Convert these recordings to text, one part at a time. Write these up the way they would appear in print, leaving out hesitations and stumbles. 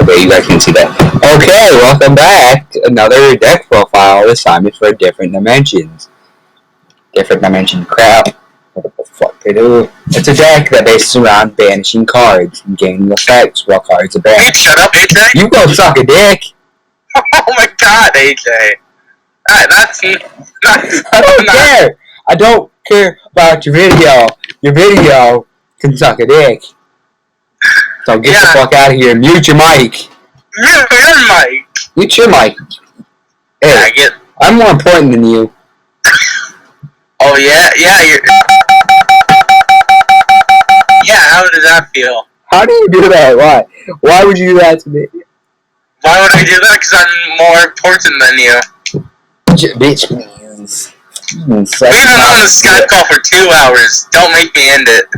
okay, you guys can see that. Okay, welcome back. Another deck profile. This time it's for different dimensions. Different dimension crap. What the fuck they do? It's a deck that bases around banishing cards and gaining effects while cards are banned. Shut up, AJ! You go suck a dick! Oh my god, AJ! That's I don't care! I don't care about your video. Your video can suck a dick. So get the fuck out of here. Mute your mic. Mute your mic. Mute your mic. Hey, I'm more important than you. Oh yeah, you're. Yeah, how does that feel? How do you do that? Why? Why would you do that to me? Why would I do that? Because I'm more important than you. Bitch, please. We've been on the Skype call for 2 hours. Don't make me end it.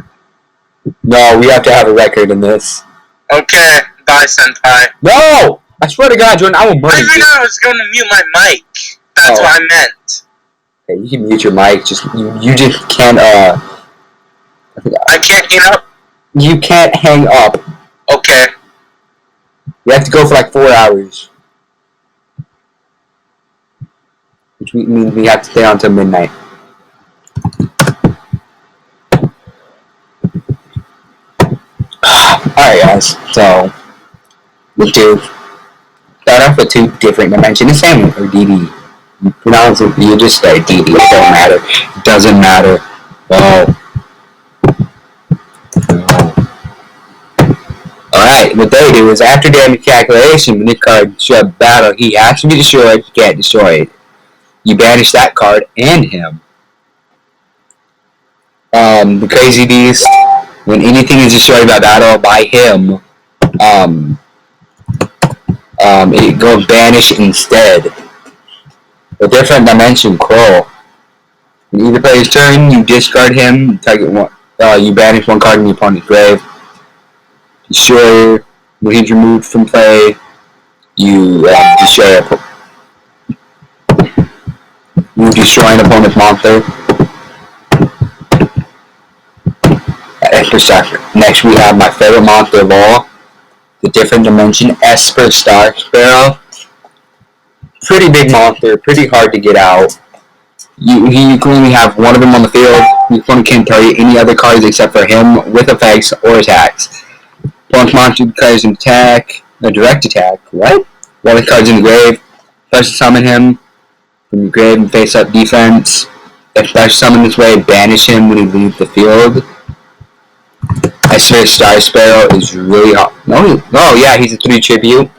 No, we have to have a record in this. Okay, bye, senpai. No! I swear to God, Jordan, I will murder you. I was going to mute my mic. That's what I meant. Okay, you can mute your mic. Just you just can't. I can't hang up. You can't hang up. Okay. You have to go for like 4 hours, which means we have to stay on until midnight. Alright guys, so let's start off with 2 different dimensions. The same or DD. You pronounce it, you just say DD, it don't matter. It doesn't matter. Oh. Alright, what they do is after damage calculation, when this card shows up battle, he has to be destroyed, you can't destroy it. You banish that card and him. The Crazy Beast, when anything is destroyed by battle by him, it goes banish instead. A different dimension, Crow. When either player's turn, you discard him, target one, you banish one card in your opponent's grave. Destroyer, when he's removed from play, you destroy an opponent's monster. Next we have my favorite monster of all, the different dimension, Esper Star Sparrow. Pretty big monster, pretty hard to get out. You can only have one of them on the field. Your opponent can't target any other cards except for him with effects or attacks. Opponent's monster declares an attack, a direct attack, what? While the card's in the grave, special summon him from your grave and face up defense. If special summon this way, banish him when he leaves the field. Esper Star Sparrow is really hard. No, yeah, he's a 3 tribute.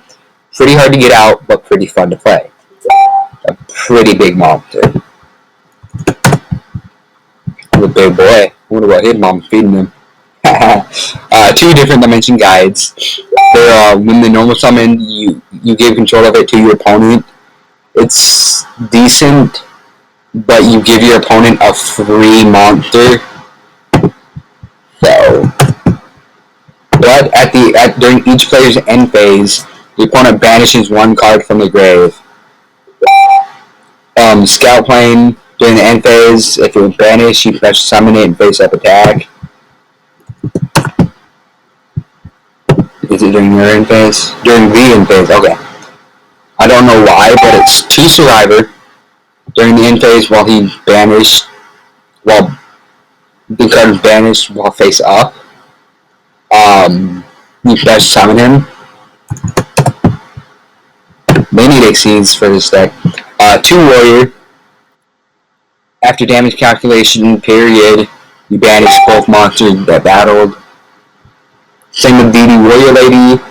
Pretty hard to get out, but pretty fun to play. A pretty big monster. A big boy. I wonder what his mom's feeding him. 2 different dimension guides. They're, when the normal summon, you give control of it to your opponent. It's decent, but you give your opponent a free monster. So, but during each player's end phase, the opponent banishes 1 card from the grave. Scout plane, during the end phase, if it was banished, you special summon it and face up attack. Is it during your end phase? During the end phase, okay. I don't know why, but it's 2 survivor during the end phase while he's banished, while the card is banished while face up. You special summon him. They need exceeds for this deck. 2 warrior. After damage calculation period, you banish both monsters that battled. Same with DD Warrior Lady.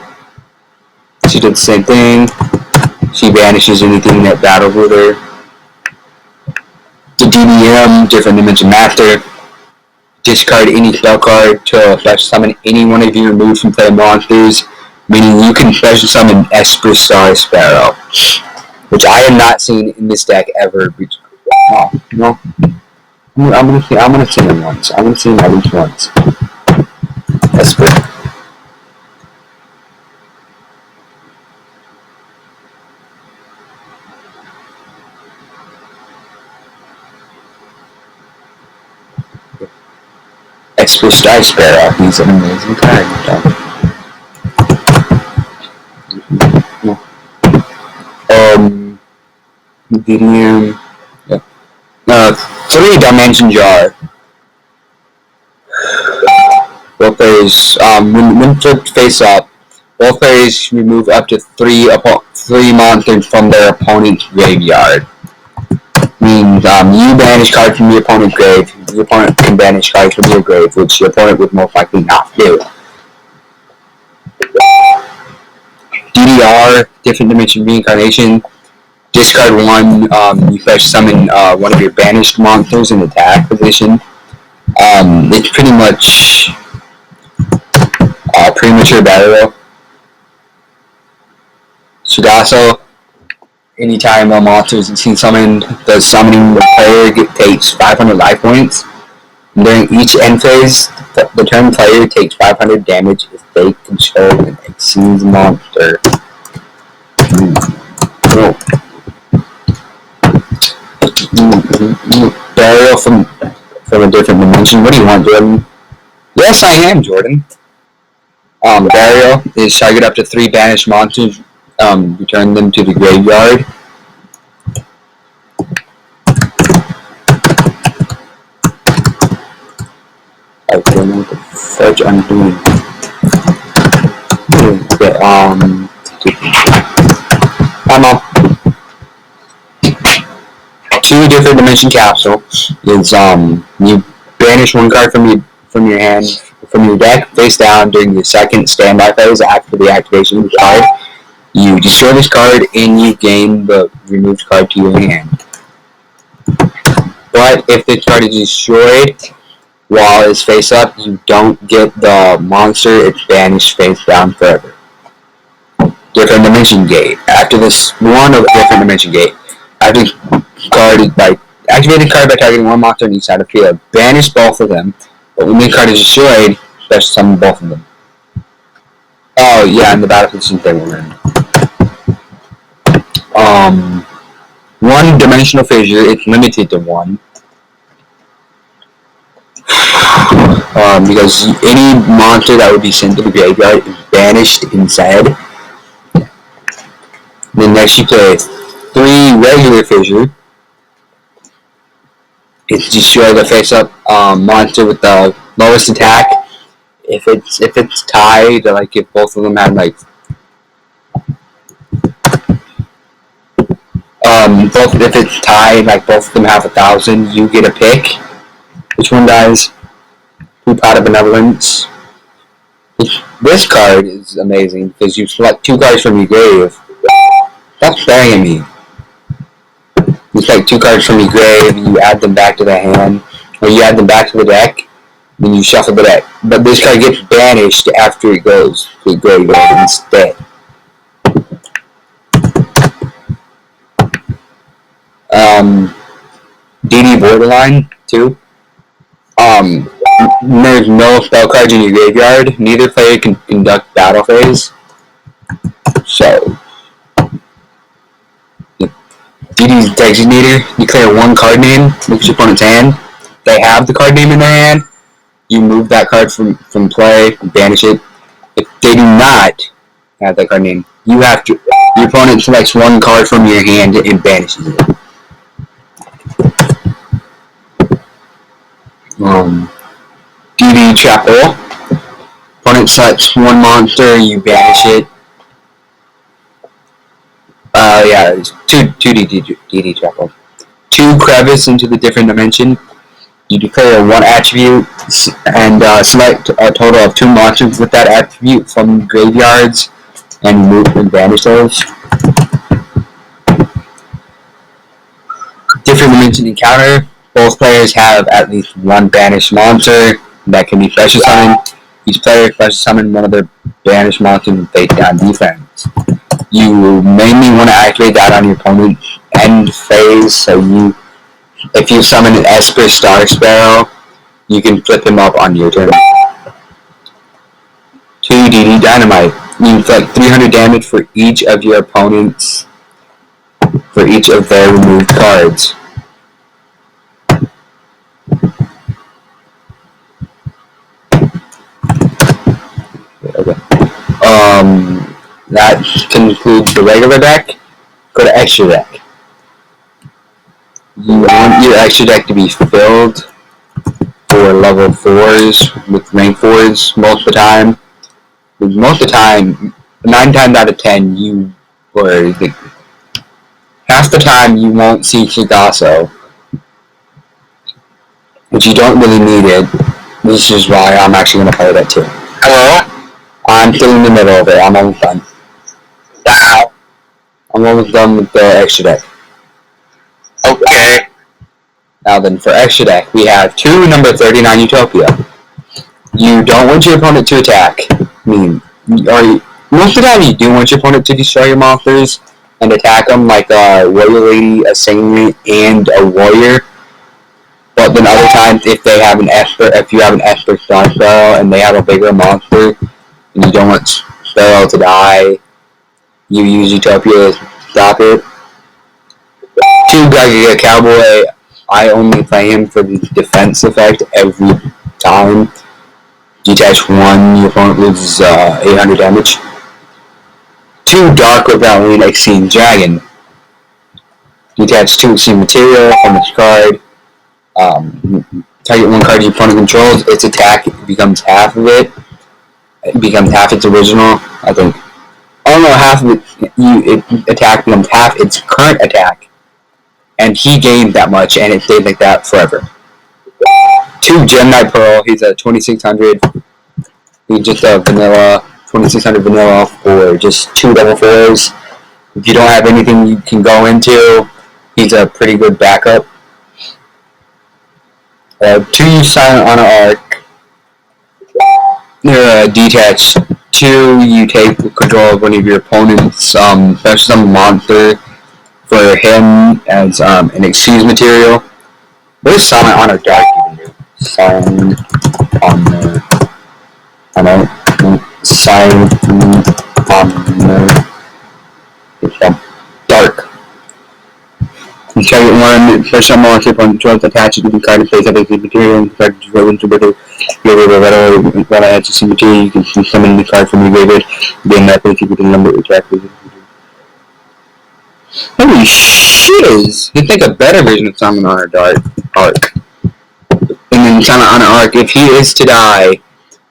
She did the same thing. She banishes anything that battled with her. The DDM, different dimension master. Discard any spell card to special summon any one of your removed from play monsters, meaning you can special summon Esper Star Sparrow, which I have not seen in this deck ever. No. I'm gonna see him once. I'm gonna see him at least once. Esper. Esper Star Sparrow. He's an amazing card. medium. Yeah. 3-dimension jar. Both players, when flipped face up, both players remove up to three monsters from their opponent's graveyard. Means you banish cards from your opponent's grave. Your opponent can banish cards from your grave, which your opponent would most likely not do. DDR, different dimension reincarnation. Discard one. You fetch summon one of your banished monsters in attack position. It's pretty much premature burial. Sudaso. Anytime a monster is seen summoned, the summoning player takes 500 life points. During each end phase, the turn player takes 500 damage if they control an exceeds monster. Burial from a different dimension. What do you want, Jordan? Yes, I am, Jordan. Burial is target up to 3 banished monsters. Return them to the graveyard. I don't know what the fudge I'm doing. Okay, I'm up. 2 different dimension capsule is you banish 1 card from your hand from your deck face down during the second standby phase after the activation of the card. You destroy this card and you gain the removed card to your hand. But if this card is destroyed while it's face up, you don't get the monster. It's banished face down forever. Different dimension gate. After this one of different dimension gate, after card is by activated card by targeting 1 monster on each side of the field. Banish both of them, but when the card is destroyed, special summon both of them. Oh yeah, and the battle position thing we're in. 1-dimensional fissure. It's limited to 1. Because any monster that would be sent to the graveyard is banished instead. Then next you play 3 regular fissure. It's destroy the face-up monster with the lowest attack. If it's tied, like if both of them have like if it's tied, like both of them have 1,000, you get a pick. Which one dies? Poop out of benevolence. This card is amazing because you select 2 cards from your grave. That's burying me. You select 2 cards from your grave, you add them back to the hand, or you add them back to the deck, then you shuffle the deck. But this card gets banished after it goes to the graveyard instead. DD Borderline, 2. There's no spell cards in your graveyard. Neither player can conduct battle phase. So, DD's Designator, declare 1 card name, look at your opponent's hand. They have the card name in their hand. You move that card from play, banish it. If they do not have that card name, your opponent selects 1 card from your hand and banishes it. DD Trap Hole. Opponent selects 1 monster, you banish it. Yeah, it's 2 DD Trap Hole. 2 crevice into the different dimension. You declare 1 attribute and select a total of 2 monsters with that attribute from graveyards and move and banish those. Different dimension encounter. Both players have at least 1 banished monster that can be special summoned. Each player special summon 1 of their banished monsters with face down defense. You mainly want to activate that on your opponent's end phase, so if you summon an Esper Star Sparrow, you can flip him up on your turn. 2 DD Dynamite. You inflict 300 damage for each of your opponents, for each of their removed cards. Okay. That concludes the regular deck. Go to extra deck. You want your extra deck to be filled for level 4s with rank 4s most of the time. Most of the time, 9 times out of 10, half the time you won't see Chigasso, but you don't really need it. This is why I'm actually going to play that too. Hello? I'm still in the middle of it. I'm almost done. Wow. I'm almost done with the extra deck. Okay. Now then, for extra deck, we have 2 number 39 Utopia. You don't want your opponent to attack. Most of the time you do want your opponent to destroy your monsters and attack them, like a Warrior Lady, a Saint, and a Warrior. But then other times, if you have an Esper Star Sparrow and they have a bigger monster, and you don't want Sparrow to die, you use Utopia to stop it. 2 Giga Cowboy, I only play him for the defense effect every time. Detach 1, your opponent loses 800 damage. 2 Dark Rebellion Exceeding Dragon. Detach 2 Exceeding Material from its card. Target 1 card your opponent controls, its attack becomes half of it. It becomes half its original, I think. Oh no, half of it attack becomes half its current attack. And he gained that much, and it stayed like that forever. 2 Gemini Pearl, he's a 2600. He's just a vanilla, 2600 vanilla for just 2 level 4s. If you don't have anything you can go into, he's a pretty good backup. 2 Silent Honor Arc. You're detached. 2, you take control of one of your opponent's special summon monster for him as an excuse material. What does Silent Honor Dark even do? Silent Honor. I know. Silent Honor. Dark. You target 1 special summon monster upon control, attach it to the card and place up the material and card to go into the when I add to some material, you can summon the card from your graveyard. Then that place you put the number of attack. Holy shiz! You'd think a better version of Silent Honor Dark Arc. And then Silent Honor Arc, if he is to die,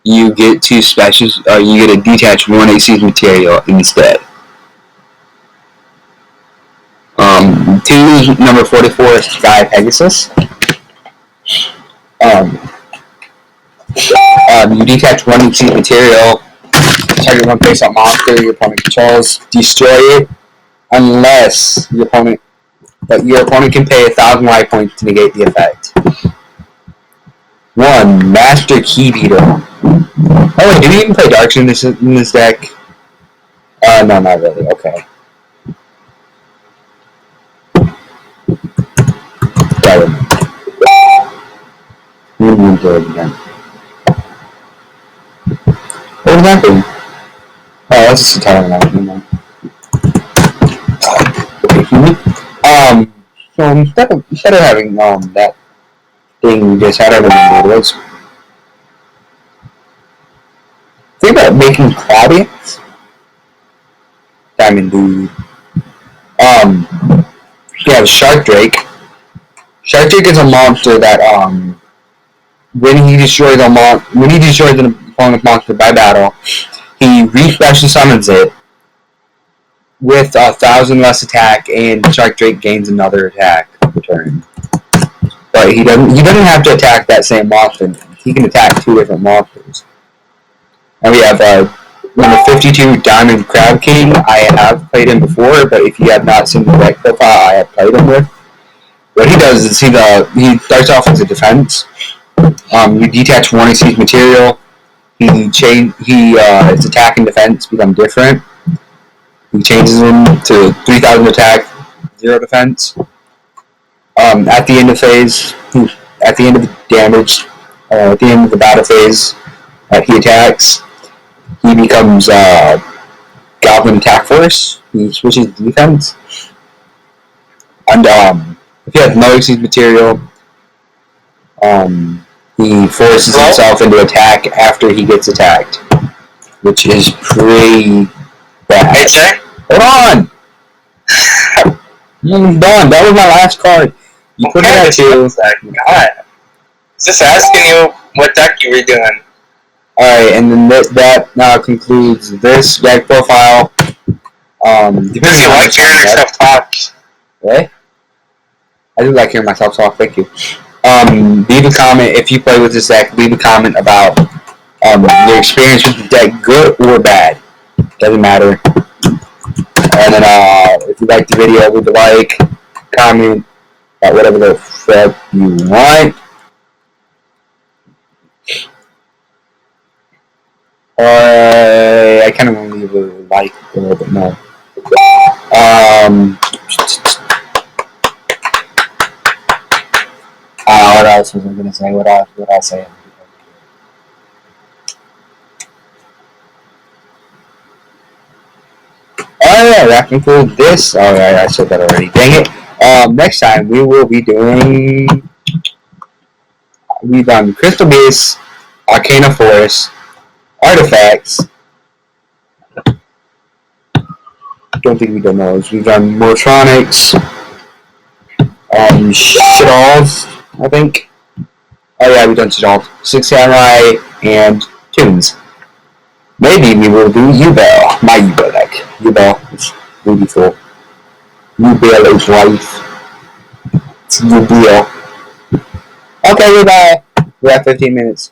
you get 2 specials, or you get a detach 1 excuse material instead. 2 number 44 Sky Pegasus. You detach 1 excuse material, target 1 face up monster your opponent controls, destroy it, unless your opponent can pay 1,000 life points to negate the effect. 1 Master Key Beater. Oh wait, did we even play Darks in this deck? No, not really. Okay. What was that thing? Oh, that's just a tile now. So instead of having that thing we just had, I don't remember what it was. Think about making Claudius. Diamond Dude. You have Shark Drake. Shark Drake is a monster that when he destroys an opponent's monster by battle, he re-special summons it with 1,000 less attack, and Shark Drake gains another attack return. But he doesn't have to attack that same monster. He can attack 2 different monsters. And we have number 52 Diamond Crab King. I have played him before, but if you have not seen the deck profile I have played him with, what he does is he starts off as a defense. You detach 1 excuse material. His attack and defense become different. He changes them to 3,000 attack, 0 defense. At the end of phase, at the end of the damage, at the end of the battle phase, he attacks. He becomes Goblin Attack Force. He switches defense. And if he has no excuse material, he forces himself into attack after he gets attacked, which is pretty bad. Hey, sir? Hold on! I'm done. That was my last card. You put it at 2. God. Just asking you what deck you were doing. Alright, and then that now concludes this deck profile. Because Depending you on like hearing yourself talk. What? I do like hearing myself talk, thank you. Leave a comment if you play with this deck. Leave a comment about your experience with the deck, good or bad. Doesn't matter. And then if you like the video, leave a like, comment, whatever the fuck you want. I kind of want to leave a like a little bit more. What else was I gonna say? What else would I say? Oh yeah, that concludes this. Alright, I said that already. Dang it. Next time we will be doing. We've done Crystal Beasts, Arcana Forest, Artifacts. Don't think we've done those. We've done Mortronics, Shadalls, I think. Oh yeah, we've done Shadalls. Six Samurai, and Tunes. Maybe we will do Yubel. My Yubel deck. Yubel is beautiful. Yubel is life. It's Yubel. Okay, goodbye. We're at 15 minutes.